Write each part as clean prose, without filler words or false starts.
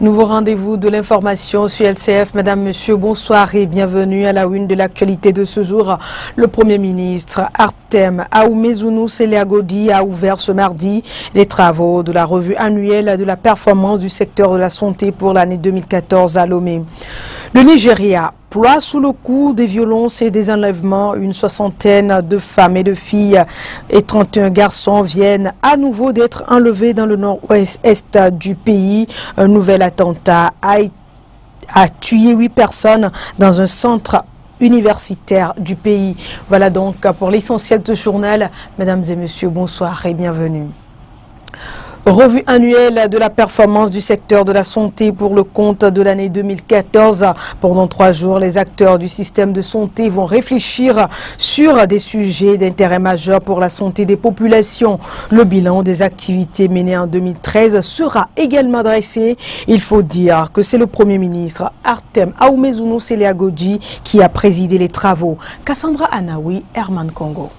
Nouveau rendez-vous de l'information sur LCF. Mesdames, Messieurs, bonsoir et bienvenue à la une de l'actualité de ce jour. Le Premier ministre Artem Aoumezounou Seliagodi a ouvert ce mardi les travaux de la revue annuelle de la performance du secteur de la santé pour l'année 2014 à Lomé. Le Nigeria ploie sous le coup des violences et des enlèvements. Une soixantaine de femmes et de filles et 31 garçons viennent à nouveau d'être enlevés dans le nord-ouest du pays. Un nouvel attentat a tué 8 personnes dans un centre universitaire du pays. Voilà donc pour l'essentiel de ce journal. Mesdames et messieurs, bonsoir et bienvenue. Revue annuelle de la performance du secteur de la santé pour le compte de l'année 2014. Pendant 3 jours, les acteurs du système de santé vont réfléchir sur des sujets d'intérêt majeur pour la santé des populations. Le bilan des activités menées en 2013 sera également dressé. Il faut dire que c'est le Premier ministre Artem Aoumezounou Seliagodi qui a présidé les travaux. Cassandra Anaoui, Herman Congo.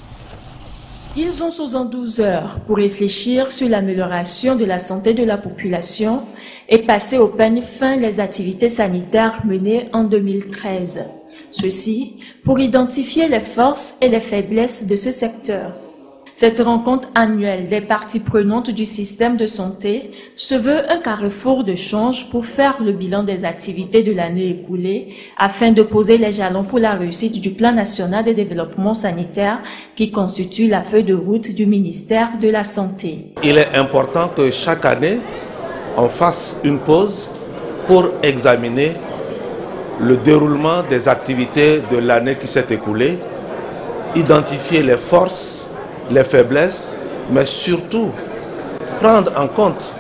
Ils ont 72 heures pour réfléchir sur l'amélioration de la santé de la population et passer au peigne fin les activités sanitaires menées en 2013. Ceci pour identifier les forces et les faiblesses de ce secteur. Cette rencontre annuelle des parties prenantes du système de santé se veut un carrefour de change pour faire le bilan des activités de l'année écoulée afin de poser les jalons pour la réussite du plan national de développement sanitaire qui constitue la feuille de route du ministère de la Santé. Il est important que chaque année, on fasse une pause pour examiner le déroulement des activités de l'année qui s'est écoulée, identifier les forces, les faiblesses, mais surtout prendre en compte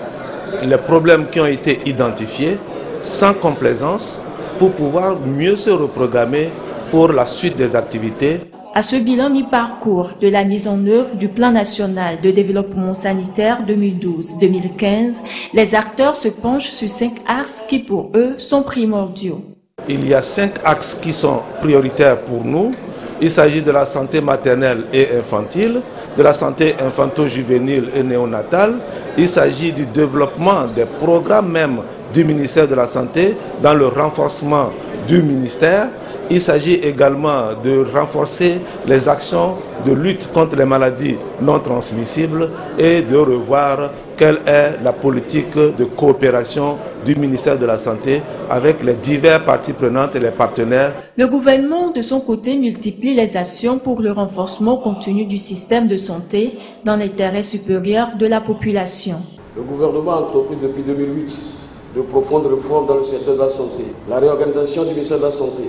les problèmes qui ont été identifiés sans complaisance pour pouvoir mieux se reprogrammer pour la suite des activités. À ce bilan mi-parcours de la mise en œuvre du plan national de développement sanitaire 2012-2015, les acteurs se penchent sur 5 axes qui pour eux sont primordiaux. Il y a 5 axes qui sont prioritaires pour nous. Il s'agit de la santé maternelle et infantile, de la santé infanto-juvénile et néonatale. Il s'agit du développement des programmes même du ministère de la Santé dans le renforcement du ministère. Il s'agit également de renforcer les actions de lutte contre les maladies non transmissibles et de revoir quelle est la politique de coopération du ministère de la Santé avec les diverses parties prenantes et les partenaires. Le gouvernement, de son côté, multiplie les actions pour le renforcement continu du système de santé dans l'intérêt supérieur de la population. Le gouvernement a entrepris depuis 2008 de profondes réformes dans le secteur de la santé. La réorganisation du ministère de la Santé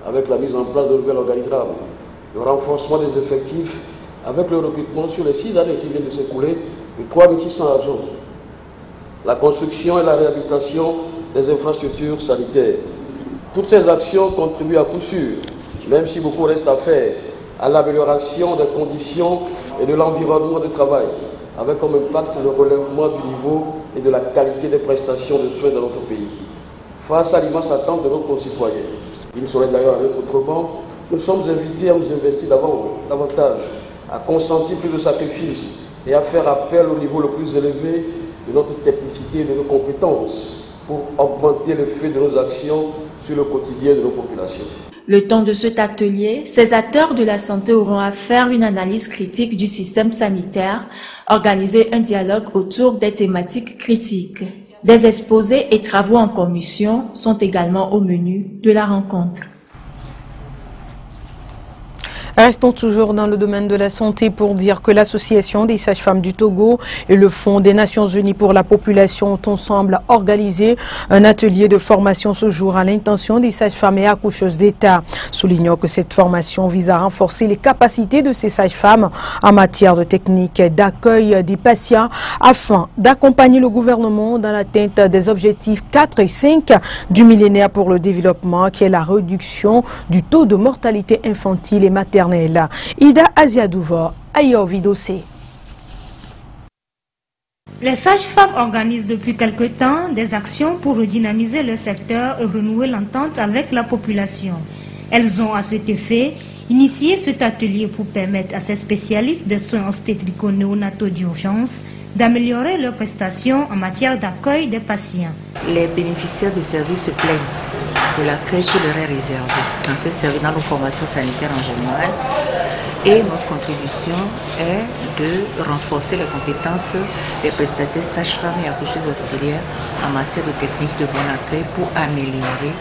avec la mise en place de nouvel organigramme, le renforcement des effectifs avec le recrutement sur les 6 années qui viennent de s'écouler de 3600 agents, la construction et la réhabilitation des infrastructures sanitaires. Toutes ces actions contribuent à coup sûr, même si beaucoup reste à faire, à l'amélioration des conditions et de l'environnement de travail, avec comme impact le relèvement du niveau et de la qualité des prestations de soins dans notre pays. Face à l'immense attente de nos concitoyens, il serait d'ailleurs à être autrement, nous sommes invités à nous investir davantage, à consentir plus de sacrifices et à faire appel au niveau le plus élevé de notre technicité et de nos compétences pour augmenter l'effet de nos actions sur le quotidien de nos populations. Le temps de cet atelier, ces acteurs de la santé auront à faire une analyse critique du système sanitaire, organiser un dialogue autour des thématiques critiques. Des exposés et travaux en commission sont également au menu de la rencontre. Restons toujours dans le domaine de la santé pour dire que l'Association des sages-femmes du Togo et le Fonds des Nations Unies pour la population ont ensemble organisé un atelier de formation ce jour à l'intention des sages-femmes et accoucheuses d'État. Soulignant que cette formation vise à renforcer les capacités de ces sages-femmes en matière de technique d'accueil des patients afin d'accompagner le gouvernement dans l'atteinte des objectifs 4 et 5 du millénaire pour le développement qui est la réduction du taux de mortalité infantile et maternelle. Ida Aziadouva, Ayovi Dossé. Les sages-femmes organisent depuis quelque temps des actions pour redynamiser le secteur et renouer l'entente avec la population. Elles ont à cet effet initié cet atelier pour permettre à ces spécialistes des soins obstétrico-néonataux d'urgence d'améliorer leurs prestations en matière d'accueil des patients. Les bénéficiaires du service se plaignent de l'accueil qui leur est réservé dans nos formations sanitaires en général. Et notre contribution est de renforcer les compétences des prestataires sages-femmes et accoucheuses auxiliaires en matière de techniques de bon accueil pour améliorer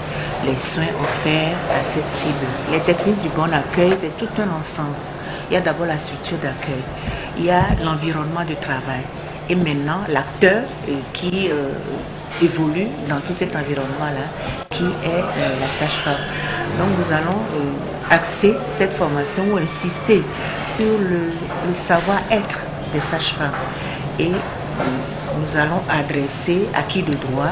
les soins offerts à cette cible. Les techniques du bon accueil, c'est tout un ensemble. Il y a d'abord la structure d'accueil, il y a l'environnement de travail et maintenant l'acteur qui évolue dans tout cet environnement-là, qui est la sage-femme. Donc nous allons axer cette formation ou insister sur le savoir-être des sages-femmes et nous allons adresser à qui de droit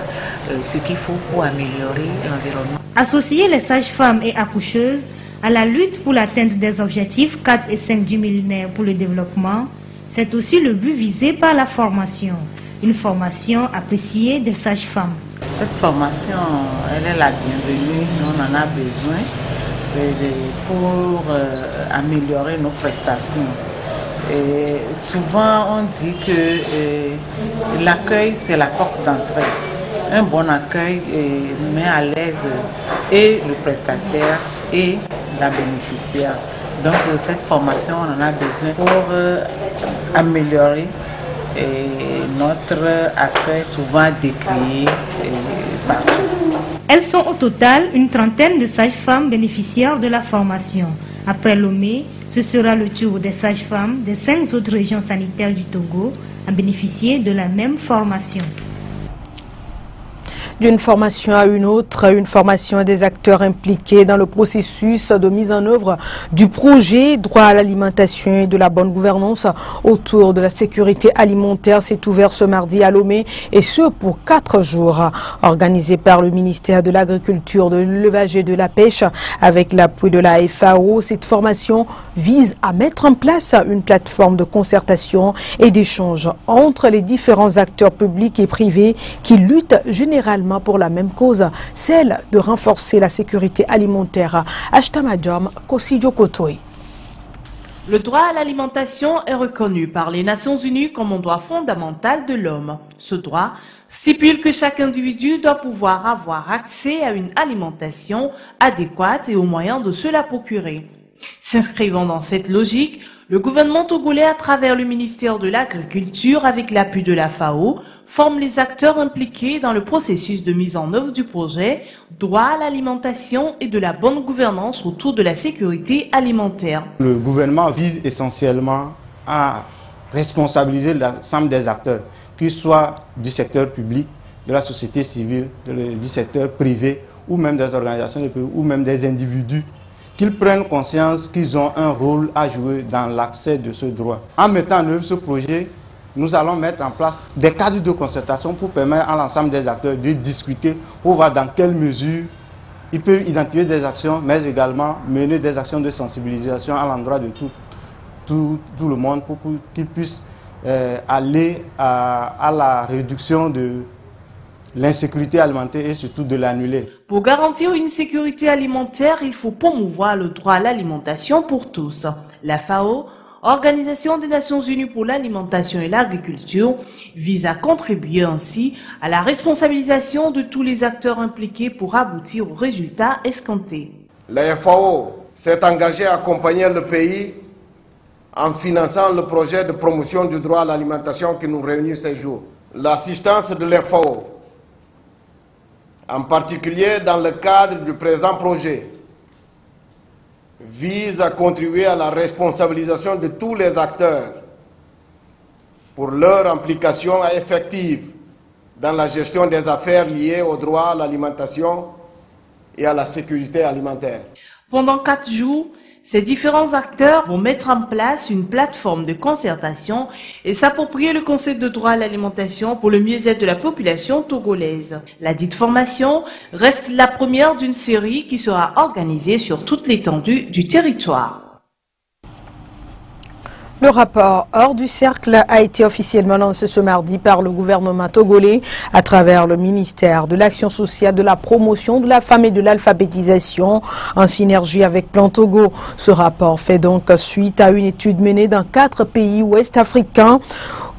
ce qu'il faut pour améliorer l'environnement. Associer les sages-femmes et accoucheuses à la lutte pour l'atteinte des objectifs 4 et 5 du millénaire pour le développement, c'est aussi le but visé par la formation. Une formation appréciée des sages-femmes. Cette formation, elle est la bienvenue, on en a besoin pour améliorer nos prestations. Et souvent on dit que l'accueil c'est la porte d'entrée. Un bon accueil met à l'aise et le prestataire et la bénéficiaire. Donc cette formation on en a besoin pour améliorer notre accueil souvent décrié partout. Elles sont au total une trentaine de sages-femmes bénéficiaires de la formation. Après Lomé, ce sera le tour des sages-femmes des 5 autres régions sanitaires du Togo à bénéficier de la même formation. D'une formation à une autre, une formation des acteurs impliqués dans le processus de mise en œuvre du projet droit à l'alimentation et de la bonne gouvernance autour de la sécurité alimentaire s'est ouvert ce mardi à Lomé et ce pour 4 jours. Organisé par le ministère de l'Agriculture, de l'Élevage et de la Pêche avec l'appui de la FAO, cette formation vise à mettre en place une plateforme de concertation et d'échange entre les différents acteurs publics et privés qui luttent généralement pour la même cause, celle de renforcer la sécurité alimentaire. Ashtamadjom Kosidio Kotoy. Le droit à l'alimentation est reconnu par les Nations Unies comme un droit fondamental de l'homme. Ce droit stipule que chaque individu doit pouvoir avoir accès à une alimentation adéquate et aux moyens de se la procurer. S'inscrivant dans cette logique, le gouvernement togolais, à travers le ministère de l'Agriculture, avec l'appui de la FAO, forme les acteurs impliqués dans le processus de mise en œuvre du projet droit à l'alimentation et de la bonne gouvernance autour de la sécurité alimentaire. Le gouvernement vise essentiellement à responsabiliser l'ensemble des acteurs, qu'ils soient du secteur public, de la société civile, du secteur privé, ou même des organisations de pays, ou même des individus, qu'ils prennent conscience qu'ils ont un rôle à jouer dans l'accès de ce droit. En mettant en œuvre ce projet, nous allons mettre en place des cadres de concertation pour permettre à l'ensemble des acteurs de discuter pour voir dans quelle mesure ils peuvent identifier des actions, mais également mener des actions de sensibilisation à l'endroit de tout le monde pour qu'ils puissent aller à la réduction de l'insécurité alimentaire et surtout de l'annuler. Pour garantir une sécurité alimentaire, il faut promouvoir le droit à l'alimentation pour tous. La FAO, Organisation des Nations Unies pour l'alimentation et l'agriculture, vise à contribuer ainsi à la responsabilisation de tous les acteurs impliqués pour aboutir aux résultats escomptés. La FAO s'est engagée à accompagner le pays en finançant le projet de promotion du droit à l'alimentation qui nous réunit ces jours. L'assistance de la FAO, en particulier dans le cadre du présent projet, vise à contribuer à la responsabilisation de tous les acteurs pour leur implication effective dans la gestion des affaires liées au droit à l'alimentation et à la sécurité alimentaire. Pendant 4 jours, ces différents acteurs vont mettre en place une plateforme de concertation et s'approprier le concept de droit à l'alimentation pour le mieux-être de la population togolaise. La dite formation reste la première d'une série qui sera organisée sur toute l'étendue du territoire. Le rapport hors du cercle a été officiellement lancé ce mardi par le gouvernement togolais à travers le ministère de l'Action sociale, de la promotion de la femme et de l'alphabétisation en synergie avec Plan Togo. Ce rapport fait donc suite à une étude menée dans 4 pays ouest-africains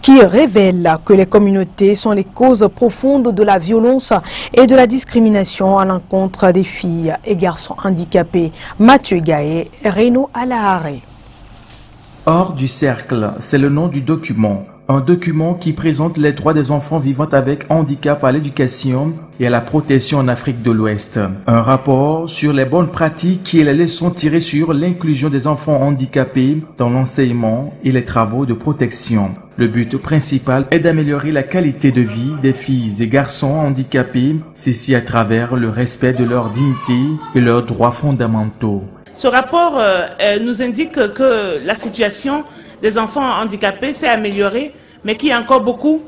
qui révèle que les communautés sont les causes profondes de la violence et de la discrimination à l'encontre des filles et garçons handicapés. Mathieu Gaé, Reno Alahare. Hors du cercle, c'est le nom du document. Un document qui présente les droits des enfants vivant avec handicap à l'éducation et à la protection en Afrique de l'Ouest. Un rapport sur les bonnes pratiques et les leçons tirées sur l'inclusion des enfants handicapés dans l'enseignement et les travaux de protection. Le but principal est d'améliorer la qualité de vie des filles et garçons handicapés, ceci à travers le respect de leur dignité et leurs droits fondamentaux. Ce rapport nous indique que la situation des enfants handicapés s'est améliorée, mais qu'il y a encore beaucoup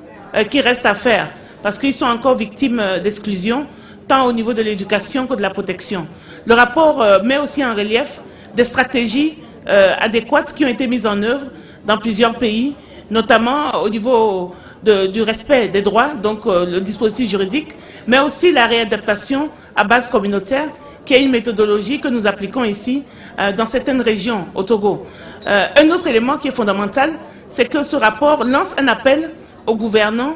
qui reste à faire, parce qu'ils sont encore victimes d'exclusion, tant au niveau de l'éducation que de la protection. Le rapport met aussi en relief des stratégies adéquates qui ont été mises en œuvre dans plusieurs pays, notamment au niveau du respect des droits, donc le dispositif juridique, mais aussi la réadaptation à base communautaire, qui est une méthodologie que nous appliquons ici dans certaines régions au Togo. Un autre élément qui est fondamental, c'est que ce rapport lance un appel aux gouvernants,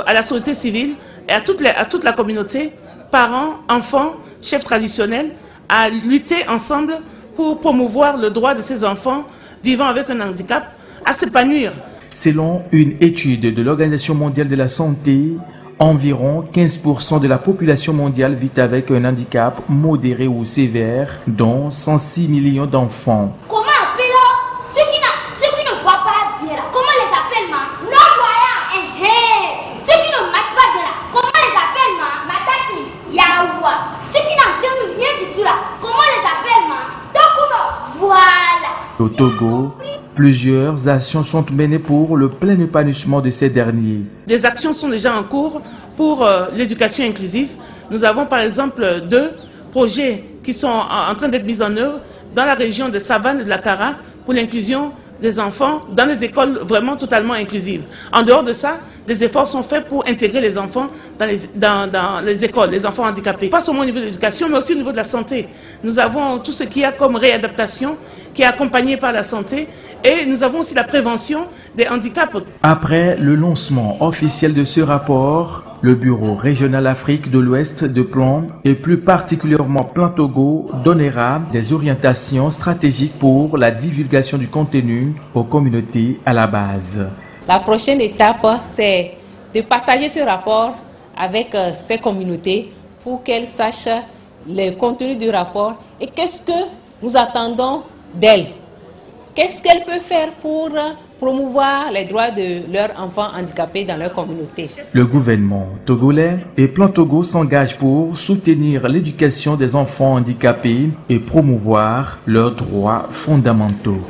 à la société civile et à toute la communauté, parents, enfants, chefs traditionnels, à lutter ensemble pour promouvoir le droit de ces enfants vivant avec un handicap à s'épanouir. Selon une étude de l'Organisation mondiale de la santé, environ 15% de la population mondiale vit avec un handicap modéré ou sévère, dont 106 millions d'enfants. Comment appeler ceux qui ne voient pas bien? Comment les appelle ma non-voyants? Ceux qui ne marchent pas bien, comment les appelle ma mataki? Yaoua. Ceux qui n'entendent rien du tout là, comment les appelle ma dokuno? Voilà. Au Togo, plusieurs actions sont menées pour le plein épanouissement de ces derniers. Des actions sont déjà en cours pour l'éducation inclusive. Nous avons par exemple 2 projets qui sont en train d'être mis en œuvre dans la région de Savane et de la Kara pour l'inclusion des enfants dans les écoles vraiment totalement inclusives. En dehors de ça, des efforts sont faits pour intégrer les enfants dans les écoles, les enfants handicapés. Pas seulement au niveau de l'éducation, mais aussi au niveau de la santé. Nous avons tout ce qu'il y a comme réadaptation qui est accompagné par la santé et nous avons aussi la prévention des handicaps. Après le lancement officiel de ce rapport, le Bureau régional Afrique de l'Ouest de Plan et plus particulièrement Plan Togo donnera des orientations stratégiques pour la divulgation du contenu aux communautés à la base. La prochaine étape, c'est de partager ce rapport avec ces communautés pour qu'elles sachent le contenu du rapport et qu'est-ce que nous attendons d'elles. Qu'est-ce qu'elles peuvent faire pour promouvoir les droits de leurs enfants handicapés dans leur communauté. Le gouvernement togolais et Plan Togo s'engagent pour soutenir l'éducation des enfants handicapés et promouvoir leurs droits fondamentaux.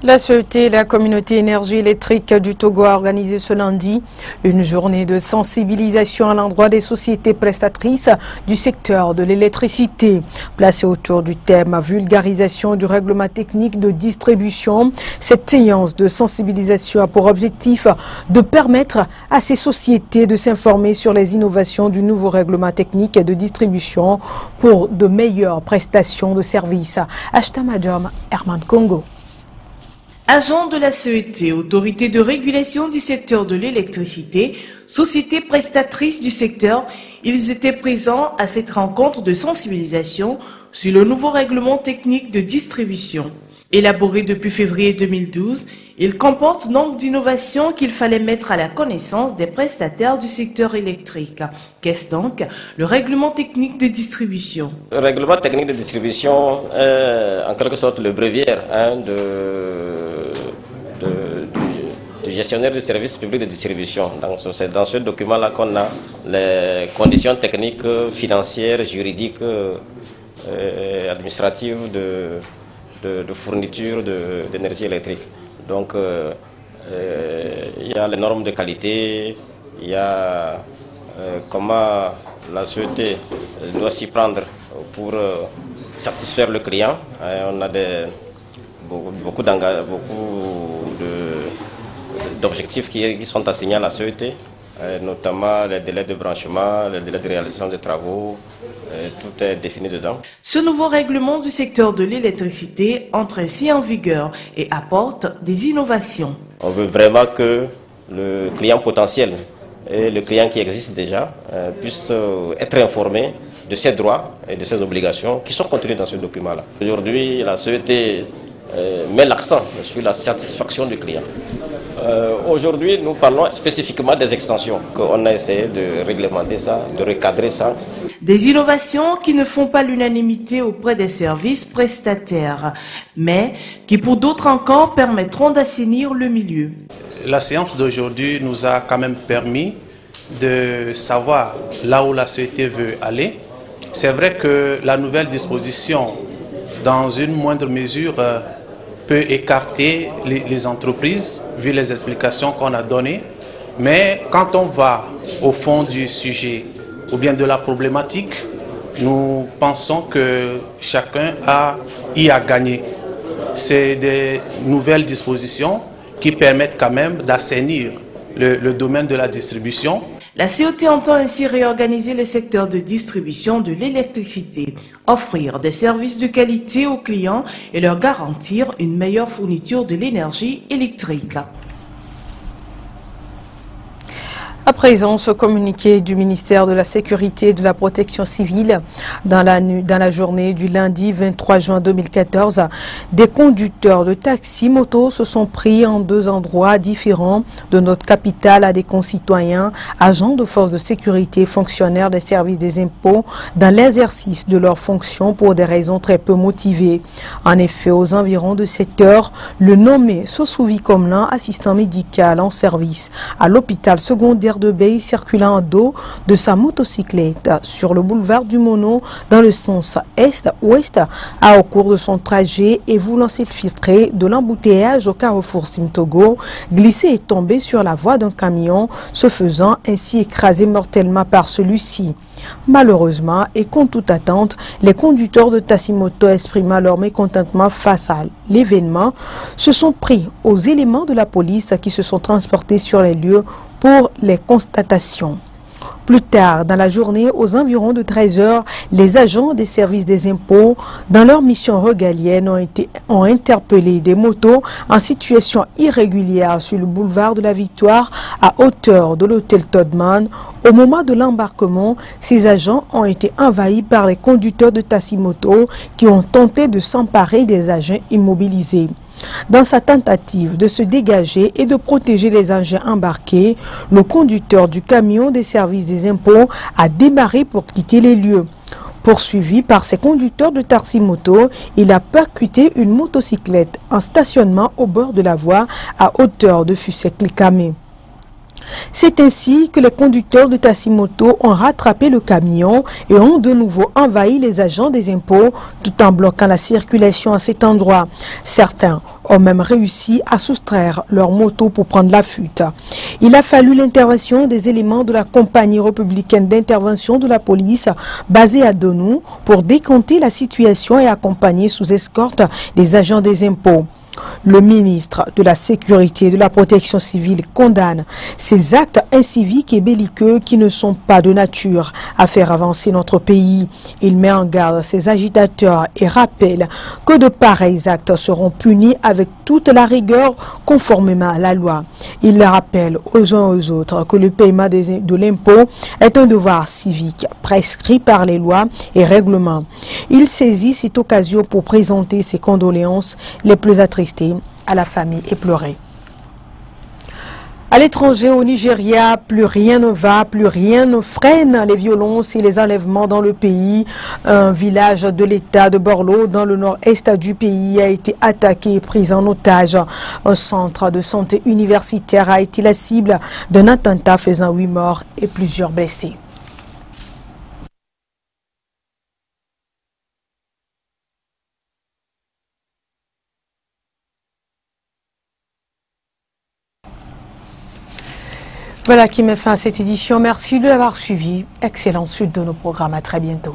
La Société et la communauté énergie électrique du Togo a organisé ce lundi une journée de sensibilisation à l'endroit des sociétés prestatrices du secteur de l'électricité. Placée autour du thème vulgarisation du règlement technique de distribution, cette séance de sensibilisation a pour objectif de permettre à ces sociétés de s'informer sur les innovations du nouveau règlement technique de distribution pour de meilleures prestations de services. Ashta Madjom, Herman Congo. Agents de la CET, autorité de régulation du secteur de l'électricité, société prestatrice du secteur, ils étaient présents à cette rencontre de sensibilisation sur le nouveau règlement technique de distribution. Élaboré depuis février 2012, il comporte nombre d'innovations qu'il fallait mettre à la connaissance des prestataires du secteur électrique. Qu'est-ce donc le règlement technique de distribution? Le règlement technique de distribution est en quelque sorte le bréviaire du gestionnaire du service public de distribution. C'est dans ce document-là qu'on a les conditions techniques, financières, juridiques, administratives de fourniture d'énergie électrique. Donc, il y a les normes de qualité, il y a comment la société doit s'y prendre pour satisfaire le client. On a beaucoup d'objectifs qui sont assignés à la société, notamment les délais de branchement, les délais de réalisation des travaux, tout est défini dedans. Ce nouveau règlement du secteur de l'électricité entre ainsi en vigueur et apporte des innovations. On veut vraiment que le client potentiel et le client qui existe déjà puissent être informés de ses droits et de ses obligations qui sont contenues dans ce document-là. Aujourd'hui, la CET met l'accent sur la satisfaction du client. Aujourd'hui, nous parlons spécifiquement des extensions, qu'on a essayé de réglementer ça, de recadrer ça. Des innovations qui ne font pas l'unanimité auprès des services prestataires, mais qui pour d'autres encore permettront d'assainir le milieu. La séance d'aujourd'hui nous a quand même permis de savoir là où la CET veut aller. C'est vrai que la nouvelle disposition, dans une moindre mesure, peut écarter les entreprises, vu les explications qu'on a données. Mais quand on va au fond du sujet ou bien de la problématique, nous pensons que chacun y a gagné. C'est des nouvelles dispositions qui permettent quand même d'assainir le domaine de la distribution. La CET entend ainsi réorganiser le secteur de distribution de l'électricité, offrir des services de qualité aux clients et leur garantir une meilleure fourniture de l'énergie électrique. À présent, ce communiqué du ministère de la Sécurité et de la Protection civile, dans la journée du lundi 23 juin 2014, des conducteurs de taxi-moto se sont pris en deux endroits différents de notre capitale à des concitoyens, agents de forces de sécurité, fonctionnaires des services des impôts, dans l'exercice de leurs fonctions pour des raisons très peu motivées. En effet, aux environs de 7 heures, le nommé Sosouvi Komlan, assistant médical en service à l'hôpital secondaire de Bay, circulant en dos de sa motocyclette sur le boulevard du Mono dans le sens est-ouest, a au cours de son trajet et voulant s'infiltrer de l'embouteillage au carrefour Simtogo, glissé et tombé sur la voie d'un camion, se faisant ainsi écraser mortellement par celui-ci. Malheureusement et contre toute attente, les conducteurs de taxi-moto exprimant leur mécontentement face à l'événement se sont pris aux éléments de la police qui se sont transportés sur les lieux pour les constatations. Plus tard dans la journée, aux environs de 13 heures, les agents des services des impôts, dans leur mission régalienne, ont interpellé des motos en situation irrégulière sur le boulevard de la Victoire à hauteur de l'hôtel Todman. Au moment de l'embarquement, ces agents ont été envahis par les conducteurs de taxi-moto qui ont tenté de s'emparer des agents immobilisés. Dans sa tentative de se dégager et de protéger les engins embarqués, le conducteur du camion des services des impôts a démarré pour quitter les lieux. Poursuivi par ses conducteurs de taxi-moto, il a percuté une motocyclette en stationnement au bord de la voie à hauteur de Fusek-Likame. C'est ainsi que les conducteurs de taxi-moto ont rattrapé le camion et ont de nouveau envahi les agents des impôts tout en bloquant la circulation à cet endroit. Certains ont même réussi à soustraire leur moto pour prendre la fuite. Il a fallu l'intervention des éléments de la compagnie républicaine d'intervention de la police basée à Donou pour décompter la situation et accompagner sous escorte les agents des impôts. Le ministre de la Sécurité et de la Protection civile condamne ces actes inciviques et belliqueux qui ne sont pas de nature à faire avancer notre pays. Il met en garde ses agitateurs et rappelle que de pareils actes seront punis avec toute la rigueur conformément à la loi. Il rappelle aux uns aux autres que le paiement de l'impôt est un devoir civique prescrit par les lois et règlements. Il saisit cette occasion pour présenter ses condoléances les plus attristées à la famille éplorée. À l'étranger, au Nigeria, plus rien ne va, plus rien ne freine les violences et les enlèvements dans le pays. Un village de l'État de Borno, dans le nord-est du pays, a été attaqué et pris en otage. Un centre de santé universitaire a été la cible d'un attentat faisant 8 morts et plusieurs blessés. Voilà qui met fin à cette édition. Merci de l'avoir suivi. Excellente suite de nos programmes. À très bientôt.